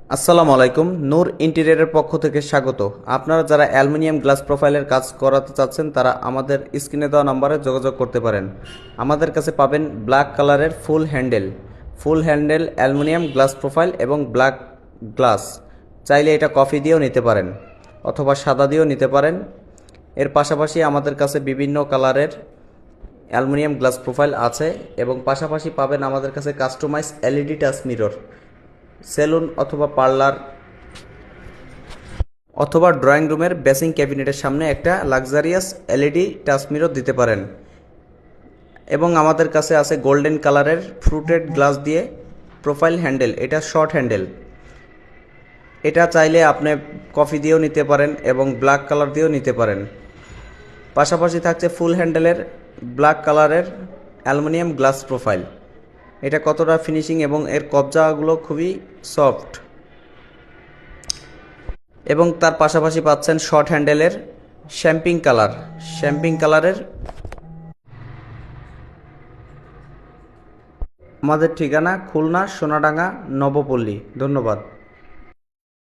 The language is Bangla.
আসসালামু আলাইকুম, নূর ইন্টেরিয়রের পক্ষ থেকে স্বাগত। আপনারা যারা অ্যালুমিনিয়াম গ্লাস প্রোফাইলের কাজ করাতে চাচ্ছেন তারা আমাদের স্ক্রিনে দেওয়া নম্বরে যোগাযোগ করতে পারেন। আমাদের কাছে পাবেন ব্ল্যাক কালারের ফুল হ্যান্ডেল অ্যালুমিনিয়াম গ্লাস প্রোফাইল এবং ব্ল্যাক গ্লাস। চাইলে এটা কফি দিয়েও নিতে পারেন অথবা সাদা দিয়েও নিতে পারেন। এর পাশাপাশি আমাদের কাছে বিভিন্ন কালারের অ্যালুমিনিয়াম গ্লাস প্রোফাইল আছে এবং পাশাপাশি পাবেন আমাদের কাছে customize LED touch mirror. Salon অথবা পার্লার অথবা ড্রয়িং রুমের বেসিং ক্যাবিনেটের সামনে একটা লাক্সারিয়াস এলইডি টাচ মিরর দিতে পারেন। এবং আমাদের কাছে আছে গোল্ডেন কালারের ফ্রুটেড গ্লাস দিয়ে প্রোফাইল হ্যান্ডেল, এটা শর্ট হ্যান্ডেল। এটা চাইলে আপনি কফি দিয়েও নিতে পারেন এবং ব্ল্যাক কালার দিয়েও নিতে পারেন। পাশাপাশি থাকছে ফুল হ্যান্ডেলের ব্ল্যাক কালারের অ্যালুমিনিয়াম গ্লাস প্রোফাইল। এটা কতটা ফিনিশিং এবং এর কবজাগুলো খুবই সফট। এবং তার পাশাপাশি পাচ্ছেন শর্ট হ্যান্ডেলের শ্যাম্পিং কালারের। আমাদের ঠিকানা খুলনা সোনাডাঙ্গা নবপল্লী। ধন্যবাদ।